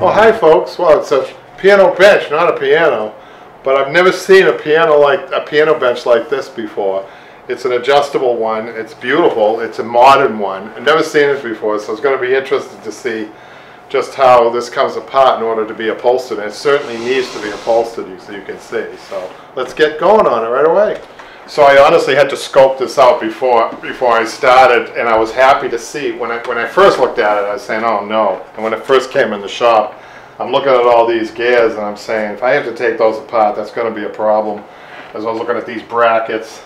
Oh, hi folks. Well, it's a piano bench, not a piano, but I've never seen a piano bench like this before. It's an adjustable one. It's beautiful. It's a modern one. I've never seen it before, so it's going to be interesting to see just how this comes apart in order to be upholstered. And it certainly needs to be upholstered, so you can see. So let's get going on it right away. So I honestly had to scope this out before I started, and I was happy to see when I first looked at it. I was saying, oh no. And when it first came in the shop, I'm looking at all these gears, and I'm saying, if I have to take those apart, that's going to be a problem. As I was looking at these brackets,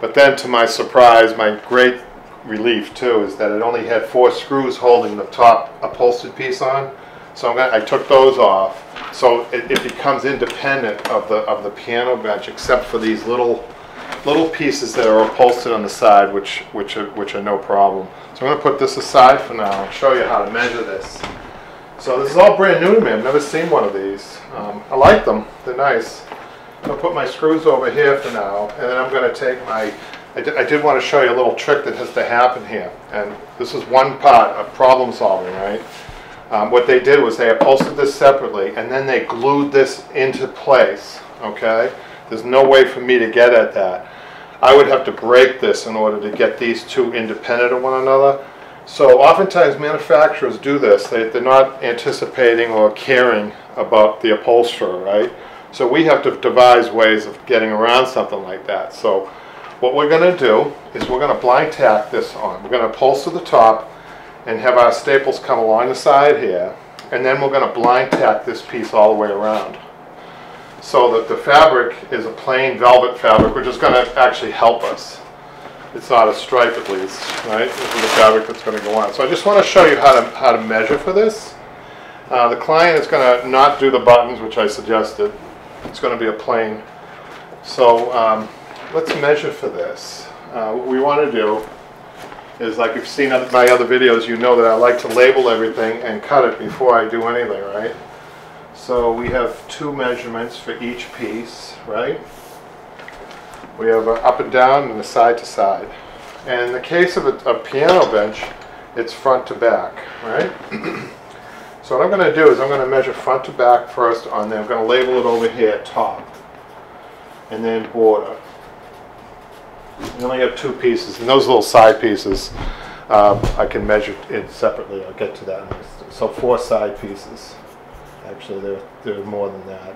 but then to my surprise, my great relief too, is that it only had 4 screws holding the top upholstered piece on. So I took those off, so it becomes independent of the piano bench, except for these little pieces that are upholstered on the side, which are no problem. So I'm going to put this aside for now and show you how to measure this. So this is all brand new to me. I've never seen one of these. I like them. They're nice. I'm going to put my screws over here for now, and then I'm going to take my... I did want to show you a little trick that has to happen here, and this is one part of problem solving, right? What they did was they upholstered this separately, and then they glued this into place, okay? There's no way for me to get at that. I would have to break this in order to get these two independent of one another. So oftentimes manufacturers do this. They're not anticipating or caring about the upholsterer, right? So we have to devise ways of getting around something like that. So what we're going to do is we're going to blind tack this on. We're going to upholster the top and have our staples come along the side here, and then we're going to blind tack this piece all the way around. So that the fabric is a plain velvet fabric, which is going to actually help us. It's not a stripe at least, right? This is the fabric that's going to go on. So I just want to show you how to measure for this. The client is going to not do the buttons, which I suggested. It's going to be a plain. So let's measure for this. What we want to do is, like you've seen my other videos, you know that I like to label everything and cut it before I do anything, right? So we have 2 measurements for each piece, right? We have an up and down and a side to side. And in the case of a piano bench, it's front to back, right? So what I'm going to do is I'm going to measure front to back first on there. I'm going to label it over here, top, and then border. We only have 2 pieces, and those little side pieces, I can measure it separately. I'll get to that in a minute. So 4 side pieces. Actually, there are more than that.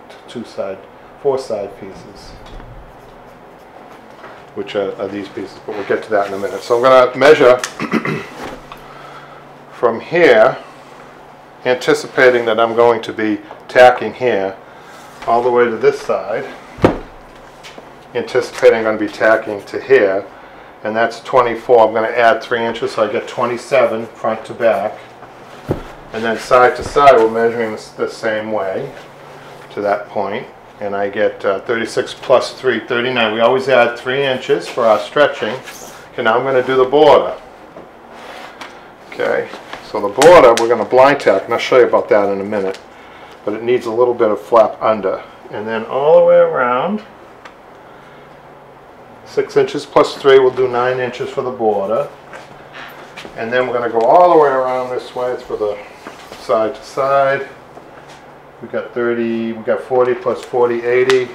4 side pieces, which are these pieces, but we'll get to that in a minute. So I'm going to measure from here, anticipating that I'm going to be tacking here, all the way to this side, anticipating I'm going to be tacking to here, and that's 24. I'm going to add 3 inches, so I get 27 front to back. And then side to side, we're measuring the same way to that point. And I get 36 plus 3, 39. We always add 3 inches for our stretching. Okay, now I'm going to do the border. Okay, so the border, we're going to blind tack, and I'll show you about that in a minute. But it needs a little bit of flap under. And then all the way around, 6 inches plus 3, we'll do 9 inches for the border. And then we're going to go all the way around this way for the side to side. We got 30, we got 40 plus 40, 80.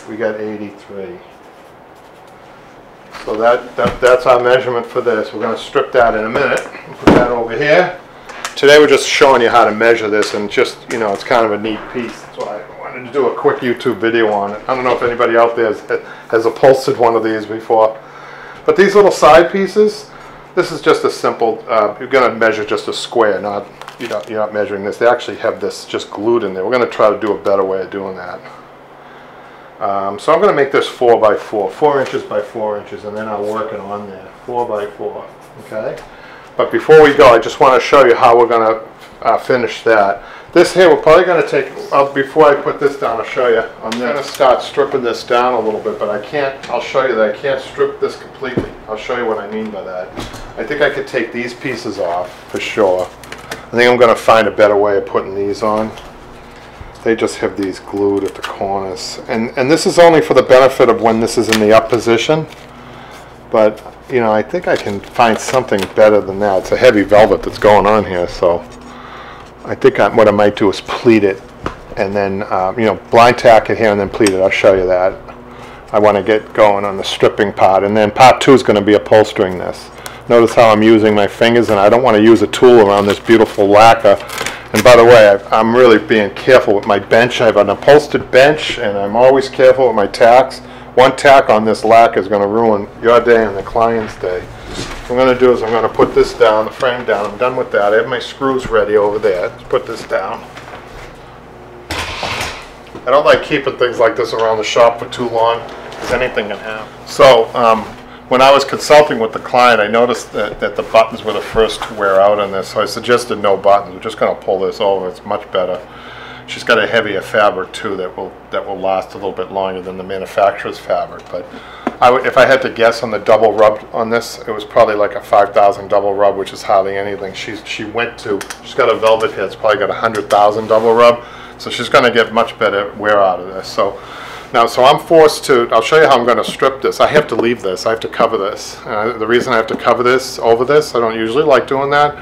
We got 83. So that's our measurement for this. We're going to strip that in a minute. Put that over here. Today we're just showing you how to measure this, and just, you know, it's kind of a neat piece. That's why I wanted to do a quick YouTube video on it. I don't know if anybody out there has upholstered one of these before. But these little side pieces, this is just a simple, you're going to measure just a square, you're not measuring this. They actually have this just glued in there. We're going to try to do a better way of doing that. So I'm going to make this 4 by 4, 4 inches by 4 inches, and then I'll work it on there, 4 by 4, okay? But before we go, I just want to show you how we're going to finish that. This here, we're probably going to take, before I put this down, I'll show you. I'm going to start stripping this down a little bit, but I'll show you that I can't strip this completely. I'll show you what I mean by that. I think I could take these pieces off, for sure. I think I'm going to find a better way of putting these on. They just have these glued at the corners. And this is only for the benefit of when this is in the up position. But, you know, I think I can find something better than that. It's a heavy velvet that's going on here, so I think what I might do is pleat it, and then you know, blind tack it here and then pleat it. I'll show you that. I want to get going on the stripping part, and then part 2 is going to be upholstering this. Notice how I'm using my fingers, and I don't want to use a tool around this beautiful lacquer. And by the way, I'm really being careful with my bench. I have an upholstered bench, and I'm always careful with my tacks. One tack on this lacquer is going to ruin your day and the client's day. What I'm going to do is I'm going to put this down, the frame down. I'm done with that. I have my screws ready over there. Let's put this down. I don't like keeping things like this around the shop for too long, because anything can happen. So when I was consulting with the client, I noticed that the buttons were the first to wear out on this, so I suggested no buttons. We're just going to pull this over. It's much better. She's got a heavier fabric too that will last a little bit longer than the manufacturer's fabric. But if I had to guess on the double rub on this, it was probably like a 5,000 double rub, which is hardly anything. She's got a velvet here. It's probably got 100,000 double rub, so she's going to get much better wear out of this. So I'm forced to. I'll show you how I'm going to strip this. I have to leave this. I have to cover this. The reason I have to cover this over this, I don't usually like doing that,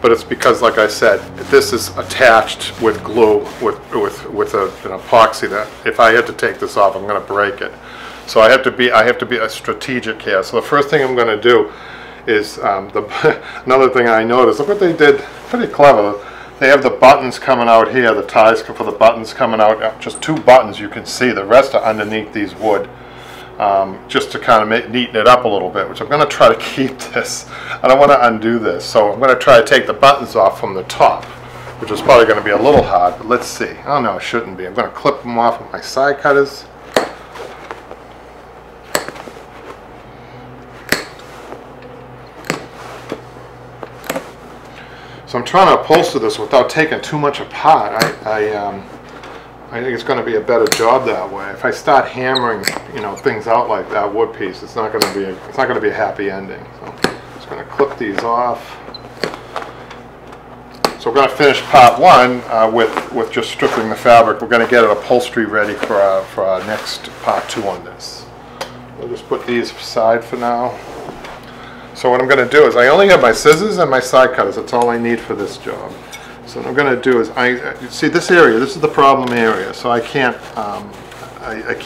but it's because, like I said, this is attached with glue with an epoxy that if I had to take this off, I'm going to break it. So I have to be a strategic here. So the first thing I'm going to do is another thing I noticed. Look what they did. Pretty clever. They have the buttons coming out here, the ties for the buttons coming out, just 2 buttons you can see. The rest are underneath these wood, just to kind of neaten it up a little bit, which I'm going to try to keep this. I don't want to undo this, so I'm going to try to take the buttons off from the top, which is probably going to be a little hard, but let's see. Oh no, it shouldn't be. I'm going to clip them off with my side cutters. So I'm trying to upholster this without taking too much apart. I think it's going to be a better job that way. If I start hammering, you know, things out like that wood piece, it's not going to be a happy ending. So I'm just going to clip these off. So we're going to finish part 1 with just stripping the fabric. We're going to get an upholstery ready for our next part 2 on this. We'll just put these aside for now. So what I'm going to do is I only have my scissors and my side cutters. That's all I need for this job. So what I'm going to do is you see this area. This is the problem area. So I can't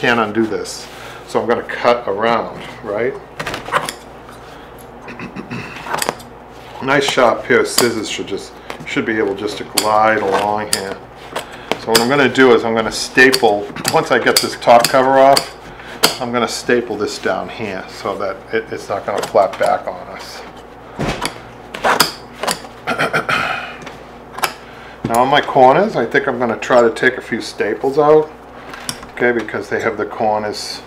undo this. So I'm going to cut around, right? Nice sharp pair of scissors should be able just to glide along here. So what I'm going to do is I'm going to staple. Once I get this top cover off, I'm going to staple this down here so that it's not going to flap back on us. Now on my corners, I think I'm going to try to take a few staples out, okay, because they have the corners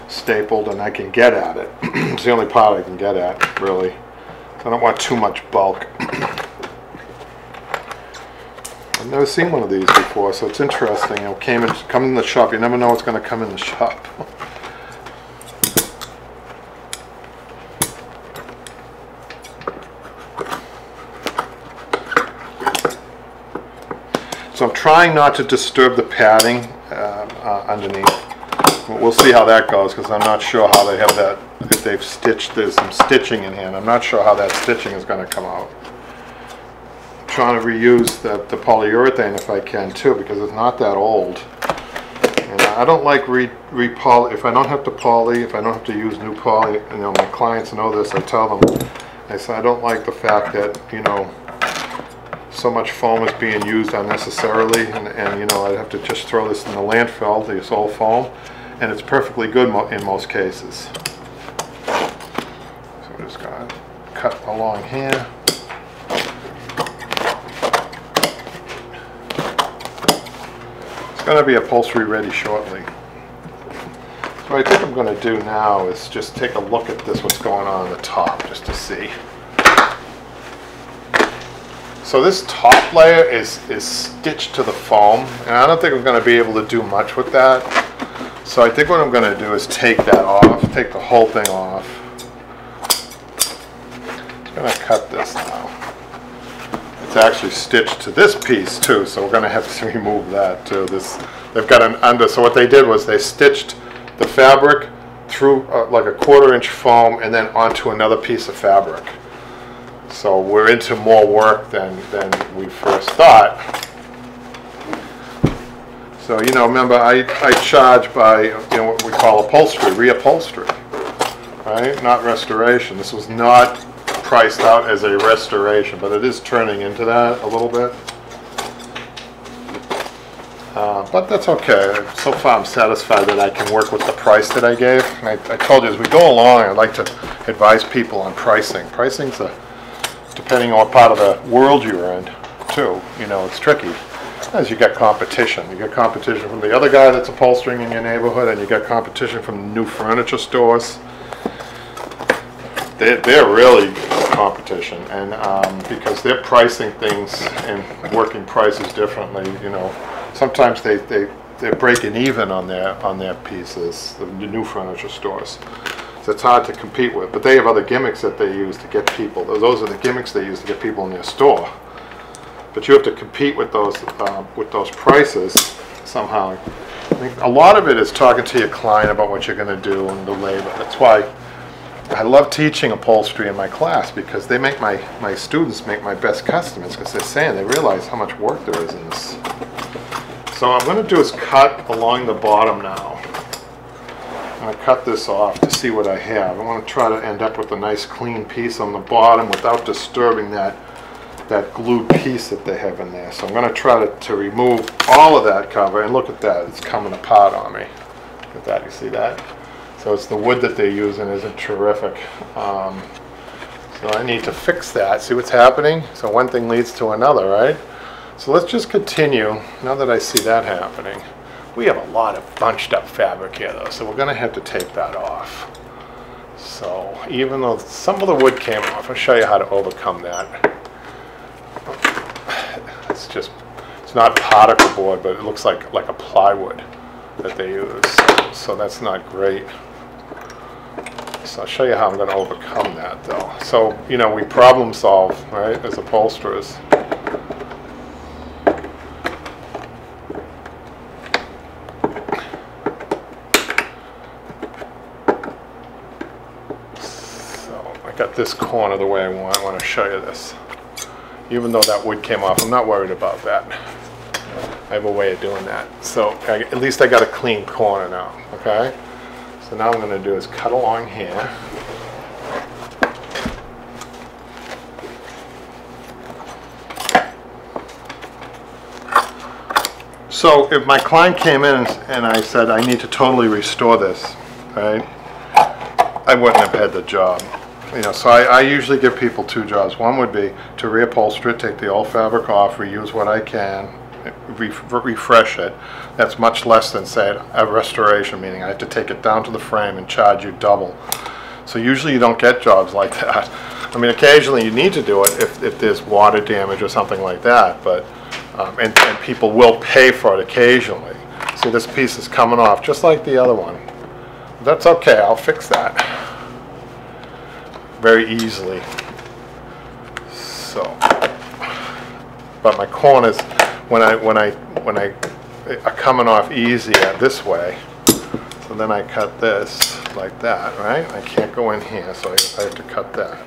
stapled and I can get at it. It's the only part I can get at, really. So I don't want too much bulk. I've never seen one of these before, so it's interesting. You know, come in the shop. You never know what's going to come in the shop. So I'm trying not to disturb the padding underneath. We'll see how that goes, because I'm not sure how they have that. If they've stitched, there's some stitching in here, and I'm not sure how that stitching is going to come out. Trying to reuse the polyurethane if I can too, because it's not that old. And I don't like re-poly. If I don't have to poly, if I don't have to use new poly, you know, my clients know this. I tell them, I say I don't like the fact that, you know, so much foam is being used unnecessarily, and you know, I'd have to just throw this in the landfill, this old foam, and it's perfectly good in most cases. So I'm just gonna cut along here. Going to be upholstery ready shortly. So what I think I'm going to do now is just take a look at this, what's going on the top, just to see. So this top layer is stitched to the foam, and I don't think I'm going to be able to do much with that. So I think what I'm going to do is take that off, take the whole thing off. I'm going to cut this now. It's actually stitched to this piece too, so we're going to have to remove that too. They've got an under, so what they did was they stitched the fabric through like a 1/4 inch foam and then onto another piece of fabric. So we're into more work than we first thought. So, you know, remember I charge by, you know, what we call upholstery, reupholstery, right? Not restoration. This was not priced out as a restoration, but it is turning into that a little bit. But that's okay. So far I'm satisfied that I can work with the price that I gave. And I told you as we go along, I'd like to advise people on pricing. Pricing's depending on what part of the world you're in, too. You know, it's tricky. As you get competition. You get competition from the other guy that's upholstering in your neighborhood, and you get competition from the new furniture stores. They're really competition, and because they're pricing things and working prices differently, you know. Sometimes they're breaking even on their pieces, the new furniture stores. So it's hard to compete with. But they have other gimmicks that they use to get people. Those are the gimmicks they use to get people in their store. But you have to compete with those prices somehow. I think a lot of it is talking to your client about what you're going to do and the labor. That's why I love teaching upholstery in my class, because they make my students make my best customers, because they're saying they realize how much work there is in this. So what I'm going to do is cut along the bottom now. I'm going to cut this off to see what I have. I want to try to end up with a nice clean piece on the bottom without disturbing that glued piece that they have in there. So I'm going to try to remove all of that cover, and look at that, it's coming apart on me. Look at that, you see that? So it's the wood that they're using isn't terrific. So I need to fix that, see what's happening? So one thing leads to another, right? So let's just continue, now that I see that happening. We have a lot of bunched up fabric here though, so we're going to have to take that off. So even though some of the wood came off, I'll show you how to overcome that. It's not particle board, but it looks like a plywood that they use. So that's not great. So I'll show you how I'm going to overcome that though. So, you know, we problem solve, right, as upholsterers. Got this corner the way I want to show you this. Even though that wood came off, I'm not worried about that. I have a way of doing that. So at least I got a clean corner now, okay? So now what I'm going to do is cut along here. So if my client came in and I said I need to totally restore this, right? I wouldn't have had the job. You know, so I usually give people two jobs. One would be to reupholster it, take the old fabric off, reuse what I can, refresh it. That's much less than, say, a restoration, meaning I have to take it down to the frame and charge you double. So usually you don't get jobs like that. I mean, occasionally you need to do it if there's water damage or something like that, but and people will pay for it occasionally. See, this piece is coming off just like the other one. That's okay, I'll fix that very easily. So, but my corners, when I are coming off easier this way, so then I cut this like that, right? I can't go in here, so I have to cut that.